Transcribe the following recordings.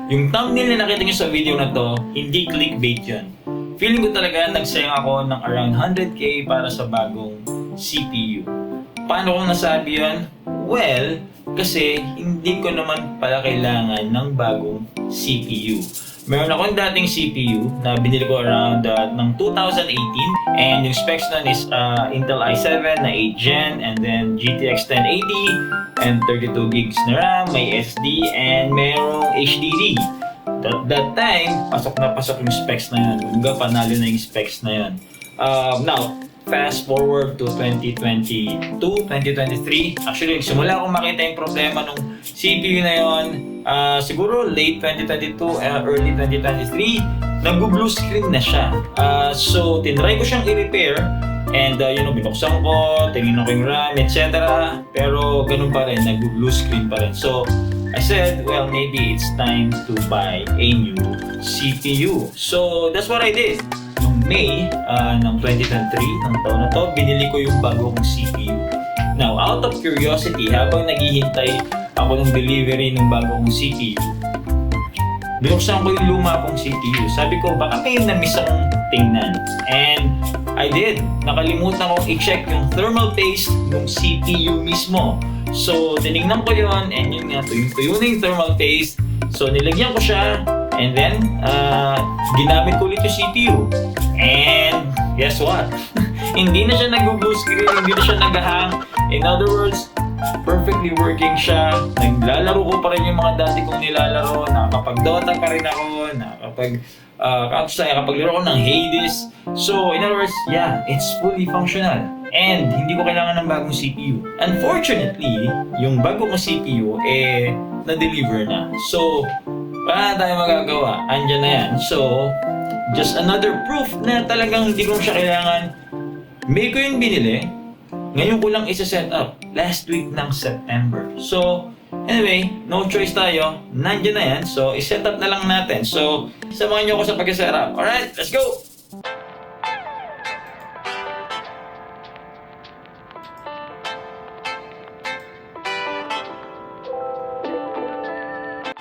Yung thumbnail na nakita nyo sa video na to, hindi clickbait yun. Feeling ko talaga nagsayang ako ng around 100k para sa bagong CPU. Paano ko nasabi yun? Well, kasi hindi ko naman pala kailangan ng bagong CPU. Meron akong dating CPU na binili ko around ng 2018 and yung specs nun is Intel i7 na 8th Gen and then GTX 1080 and 32 gigs na RAM, may SD and merong HDD. That time, pasok na pasok yung specs na yun. Hanggang panalo na yung specs na yun. Now, fast forward to 2022, 2023. Actually, simula akong makita yung problema ng CPU na yun, siguro late 2022, early 2023, nag-blue screen na siya. So, tinry ko siyang i-repair and binuksan ko, tinignan ko yung RAM, etc. Pero ganun pa rin, nag-blue screen pa rin. So, I said, well, maybe it's time to buy a new CPU. So, that's what I did. Noong May ng 2023, ng taon na to, binili ko yung bago kong CPU. Now, out of curiosity, habang naghihintay ako ng delivery ng bago kong CPU, binuksan ko yung luma kong CPU. Sabi ko, baka may na-miss akong tingnan. And I did. Nakalimutan kong i-check yung thermal paste ng CPU mismo. So, tinignan ko yun, and yun nga, tuyo na yung thermal paste. So, nilagyan ko siya, and then, ginamit ko ulit yung CPU. And, guess what? Hindi na siya nag-blue screen, hindi na siya nag-hang. In other words, perfectly working siya. Naglalaro ko pa rin yung mga dati kong nilalaro. Nakakapag-Dota pa rin ako. Nakapaglaro ko ng Hades. So, in other words, yeah, it's fully functional. And hindi ko kailangan ng bagong CPU. Unfortunately, yung bago kong CPU, na-deliver na. So, wala na tayo magagawa. Andyan na yan. So, just another proof na talagang hindi ko siya kailangan. May ko yung binili. Ngayon ko lang isa-set up. Last week ng September. So, anyway, no choice tayo. Nandiyan na yan. So, i-set up na lang natin. So, samahan niyo ako sa pag-set up. Alright, let's go!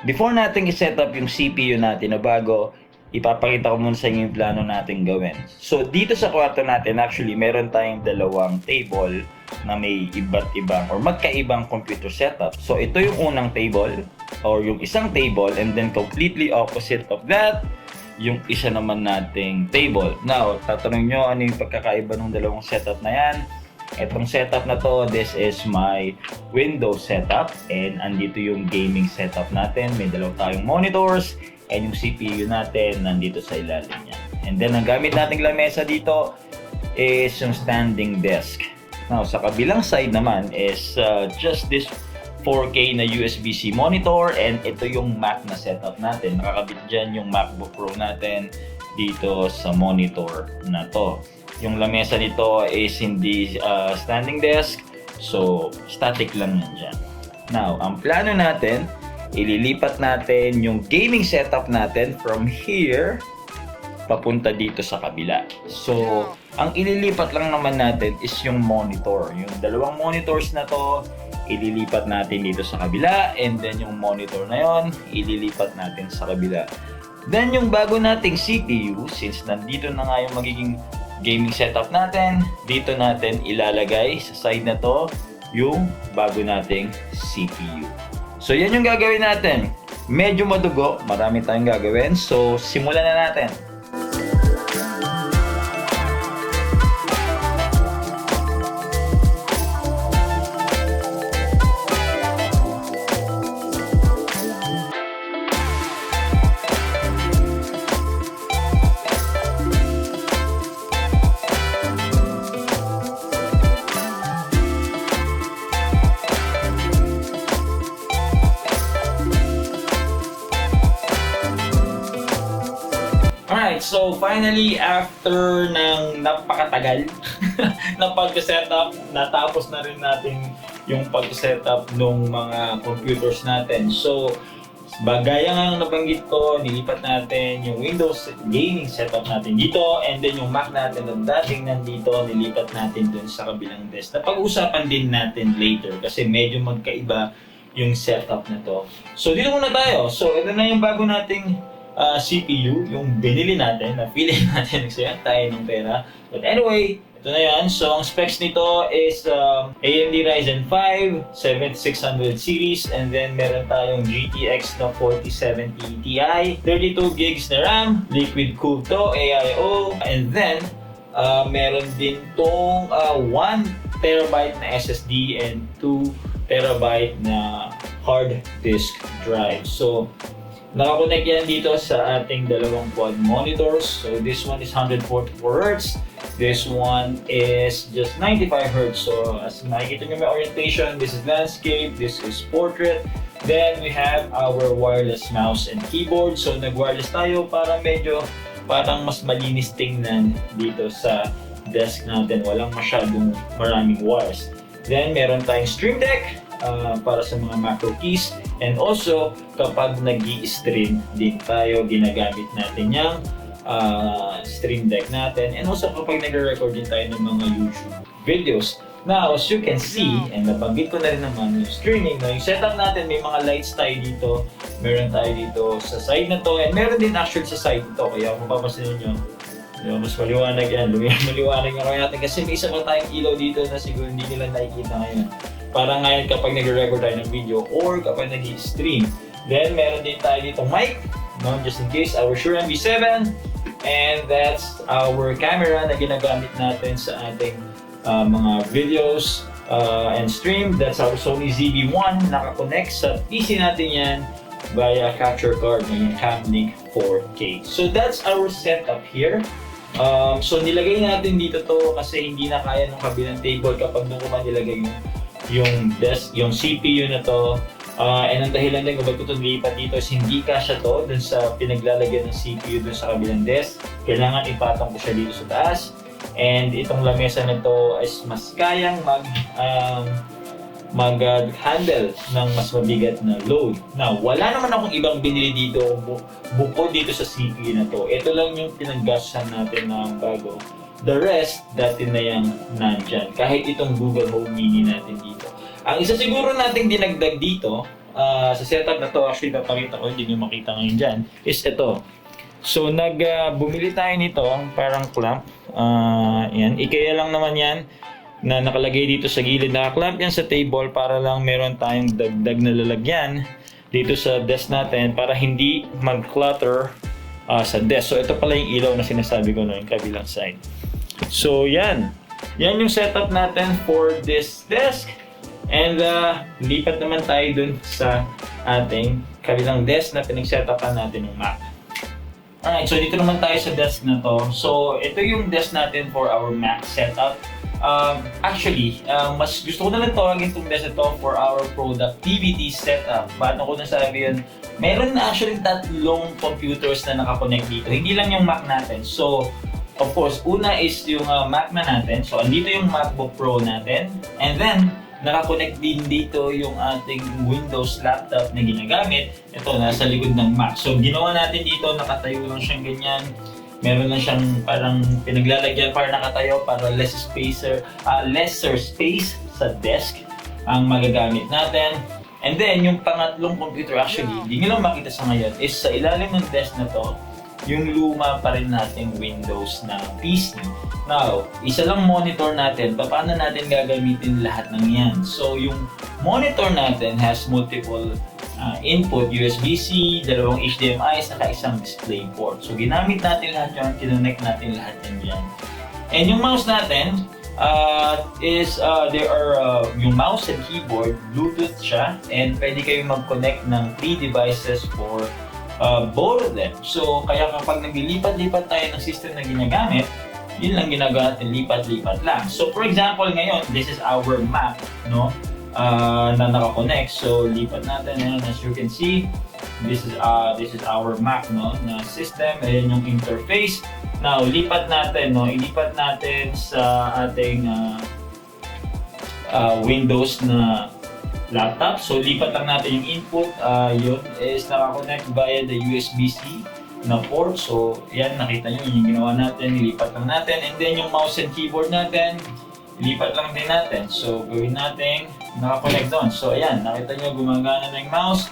Before natin i-set up yung CPU natin na bago, ipapakita ko muna sa inyo yung plano natin gawin. So, dito sa kwarto natin, actually, meron tayong dalawang table na may iba't ibang or magkaibang computer setup. So, ito yung unang table or yung isang table, and then completely opposite of that, yung isa naman nating table. Now, tatanungin nyo ano yung pagkakaiba ng dalawang setup na yan. Itong setup na to, this is my Windows setup, and andito yung gaming setup natin. May dalawa tayong monitors, and yung CPU natin nandito sa ilalim niya. And then, ang gamit nating lamesa dito is yung standing desk. Now, sa kabilang side naman is just this 4K na USB-C monitor, and ito yung Mac na setup natin. Nakakabit dyan yung MacBook Pro natin dito sa monitor na to. Yung lamesa nito is hindi standing desk, so static lang yan dyan. Now, ang plano natin, ililipat natin yung gaming setup natin from here papunta dito sa kabila. So, ang ililipat lang naman natin is yung monitor. Yung dalawang monitors na to, ililipat natin dito sa kabila, and then yung monitor na yon, ililipat natin sa kabila. Then yung bago nating CPU, since nandito na nga yung magiging gaming setup natin, dito natin ilalagay sa side na to yung bago nating CPU. So yan yung gagawin natin. Medyo madugo, marami tayong gagawin. So simulan na natin. Alright, so finally, after ng napakatagal na pag-setup, natapos na rin natin yung pag-setup ng mga computers natin. So, gaya nga nabanggit ko, nilipat natin yung Windows gaming setup natin dito, and then yung Mac natin na dating nandito, nilipat natin dun sa kabilang desk. Napag-usapan din natin later kasi medyo magkaiba yung setup na to. So dito muna tayo. So ito na yung bago nating CPU, yung binili natin, na feeling natin nagsayang tayo ng pera. But anyway, ito na yan. So ang specs nito is AMD Ryzen 5 7600 series, and then meron tayong GTX na 4070 Ti, 32 gigs na RAM, liquid cooled to, AIO, and then meron din tong 1 terabyte na SSD and 2 terabyte na hard disk drive. So nakakonect yan dito sa ating dalawang quad monitors. So this one is 144 Hz. This one is just 95 Hz. So as makikita nyo may orientation, this is landscape, this is portrait. Then we have our wireless mouse and keyboard. So nag-wireless tayo para medyo parang mas malinis tingnan dito sa desk natin. Walang masyadong maraming wires. Then meron tayong Stream Deck para sa mga macro keys, and also kapag nag-i-stream din tayo, ginagamit natin yung Stream Deck natin, and also kapag nag-record din tayo ng mga YouTube videos. Now, as you can see, and nabanggit ko na rin naman yung streaming, yung setup natin, may mga lights tayo dito, meron tayo dito sa side na to, and meron din actually sa side ito, kaya kung papasin nyo, mas maliwanag yan, maliwanag nga kaya natin kasi may isa pa tayong ilaw dito na siguro hindi nila nakikita ngayon. Para ngayon kapag nag-record tayo ng video or kapag nag-stream. Then meron din tayo dito mic, no? Just in case, our Shure MV7, and that's our camera na ginagamit natin sa ating mga videos and stream. That's our Sony ZV-1, nakakonect sa PC natin yan via capture card na yung Camlink 4K. So that's our setup here. So nilagay natin dito to kasi hindi na kaya ng kabilang table kapag doon ko man nilagay yung desk, yung CPU na to. And ang dahilan din kung ba't ko ito nilipat dito is hindi kasya to dun sa pinaglalagyan ng CPU dun sa kabilang desk. Kailangan ipatong ko siya dito sa taas. And itong lamesa na to is mas kayang mag-handle ng mas mabigat na load. Now, wala naman akong ibang binili dito bukod dito sa CPU na to. Ito lang yung pinaggastusan natin ng bago. The rest, dati na yung nandyan. Kahit itong Google Home Mini natin dito. Ang isa siguro nating dinagdag dito, sa setup na to, actually papakita ko, hindi nyo makita ngayon dyan, is ito. So, bumili tayo nito, parang clamp. Yan. IKEA lang naman yan, na nakalagay dito sa gilid. Naka-clamp yan sa table para lang meron tayong dagdag na lalagyan dito sa desk natin para hindi mag-clutter sa desk. So, ito pala yung ilaw na sinasabi ko no, yung kabilang side. So, yan. Yan yung setup natin for this desk. And lipat naman tayo dun sa ating kabilang desk na pinag-setupan natin ng Mac. Alright, so dito naman tayo sa desk na to. So, ito yung desk natin for our Mac setup. Actually, mas gusto ko na lang tawagin itong desk ito for our productivity setup. Paano ko nasabi yun? Meron na actually tatlong computers na nakakonect dito. Hindi lang yung Mac natin. So, of course, una is yung Mac na natin. So, andito yung MacBook Pro natin. And then, nakakonect din dito yung ating Windows laptop na ginagamit. Ito, nasa likod ng Mac. So, ginawa natin dito, nakatayo lang siyang ganyan. Meron lang siyang parang pinaglalagyan para nakatayo para lesser space sa desk ang magagamit natin. And then, yung pangatlong computer, actually, hindi nyo lang makita sa ngayon, is sa ilalim ng desk na to, yung luma pa rin nating Windows na PC. Now, isa lang monitor natin, paano natin gagamitin lahat ng yan? So, yung monitor natin has multiple input, USB-C, dalawang HDMI, saka isang display port. So, ginamit natin lahat yun, kinonect natin lahat yan. And yung mouse natin, there are yung mouse and keyboard, Bluetooth siya, and pwede kayong mag-connect ng 3 devices for both of them. So, kaya kapag naglilipat-lipat tayo ng system na ginagamit, yun lang ginagawa natin, lipat-lipat lang. So, for example, ngayon, this is our Mac, no? Na naka-connect. So, lipat natin, and as you can see, this is our Mac, no? Na system, ayan yung interface. Now, lipat natin, no? Ilipat natin sa ating Windows na laptop. So, lipat lang natin yung input. Yun is naka-connect via the USB-C na port. So, yan, nakita nyo, yung ginawa natin, ilipat lang natin. And then, yung mouse and keyboard natin, ilipat lang din natin. So, gawin natin nakakonect doon. So ayan, nakita nyo gumagana na yung mouse.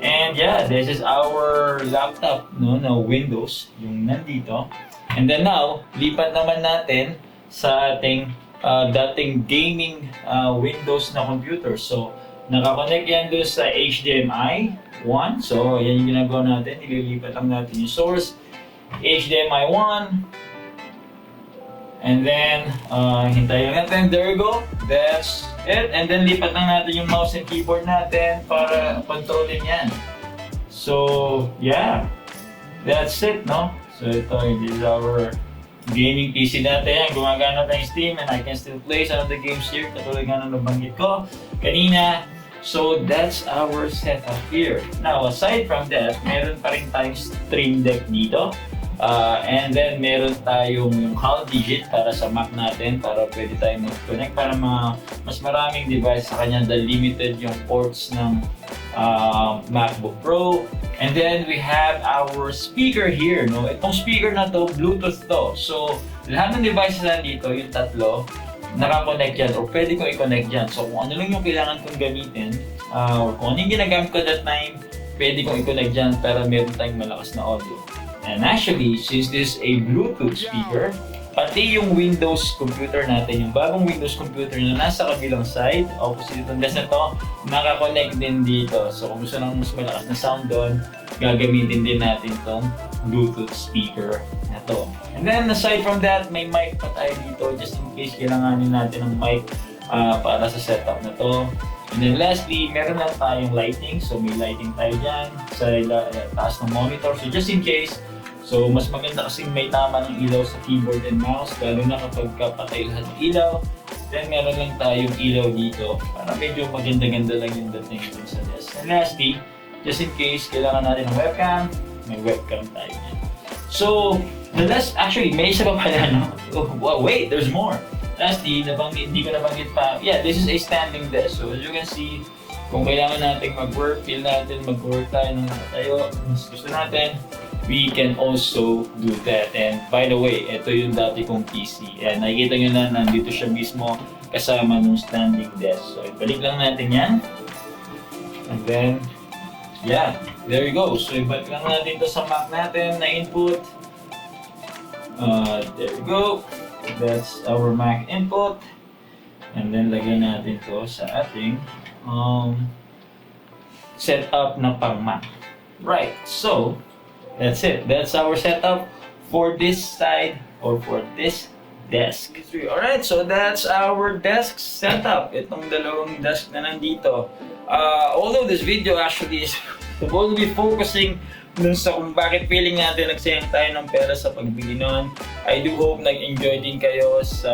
And yeah, this is our laptop, no, na Windows, yung nandito. And then now, lipat naman natin sa ating dating gaming Windows na computer. So, nakakonect yan doon sa HDMI 1. So, yan yung ginagawa natin. Ililipat lang natin yung source. HDMI 1. And then, hintayin natin. There we go. That's it. And then, lipat lang natin yung mouse and keyboard natin para kontrolin yan. So, yeah. That's it, no? So, ito, this is our gaming PC natin. Yan, gumagana tayong Steam and I can still play some of the games here. Katulad nga na nabanggit ko kanina. So, that's our setup here. Now, aside from that, meron pa rin tayong Stream Deck dito. And then meron tayong yung HAL digit para sa Mac natin para pwede tayong mag-connect para mas maraming device sa kanya dahil limited yung ports ng MacBook Pro. And then we have our speaker here, no? Itong speaker na to, Bluetooth to. So lahat ng devices na dito, yung tatlo, nakakonect yan or pwede kong i-connect yan. So kung ano lang yung kailangan kong gamitin or kung ano yung ginagamit ko that time, pwede kong i-connect dyan para meron tayong malakas na audio. And actually, since this is a Bluetooth speaker, pati yung Windows computer natin, yung bagong Windows computer na nasa kabilang side, opposite itong desk na to, nakakonect din dito. So kung gusto ng mas malakas na sound doon, gagamitin din natin itong Bluetooth speaker na to. And then aside from that, may mic pa tayo dito just in case kailanganin natin ng mic para sa setup na to. And then lastly, meron lang tayong lighting. So may lighting tayo dyan sa taas ng monitor. So just in case, so mas maganda kasi may tama ng ilaw sa keyboard and mouse, lalo na kapag patay lahat ng ilaw. Then meron lang tayong ilaw dito para medyo maganda-ganda lang yung dating dun sa desk. And lastly, just in case kailangan natin ng webcam, may webcam tayo dyan. So, the last, actually, may isa pa pala, no? Oh, wait, there's more. Lastly, hindi ko nabanggit pa, yeah, this is a standing desk. So as you can see, kung kailangan natin mag-work, feel natin mag-work tayo ng nakatayo, mas gusto natin, we can also do that. And by the way, ito yung dati kong PC. And nakikita nyo na, nandito siya mismo kasama ng standing desk. So ibalik lang natin yan. And then, yeah, there we go. So ibalik lang natin ito sa Mac natin na input. There we go. That's our Mac input. And then lagyan natin to sa ating setup na pang Mac. Right, so that's it. That's our setup for this side or for this desk. Alright, so that's our desk setup. Itong dalawang desk na nandito. Although this video actually is supposed to be focusing dun sa kung bakit feeling natin nagsayang tayo ng pera sa pagbili nun. I do hope nag-enjoy din kayo sa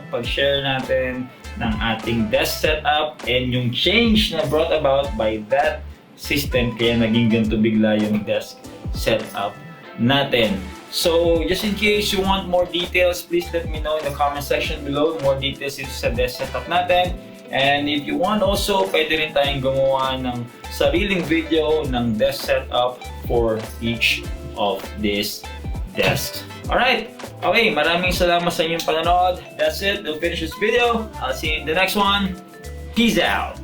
pag-share natin ng ating desk setup and yung change na brought about by that system kaya naging ganito bigla yung desk setup natin. So, just in case you want more details, please let me know in the comment section below. More details ito sa desk setup natin. And if you want also, pwede rin tayong gumawa ng sariling video ng desk setup for each of these desks. Alright, okay, maraming salamat sa inyong panonood. That's it, we'll finish this video. I'll see you in the next one. Peace out!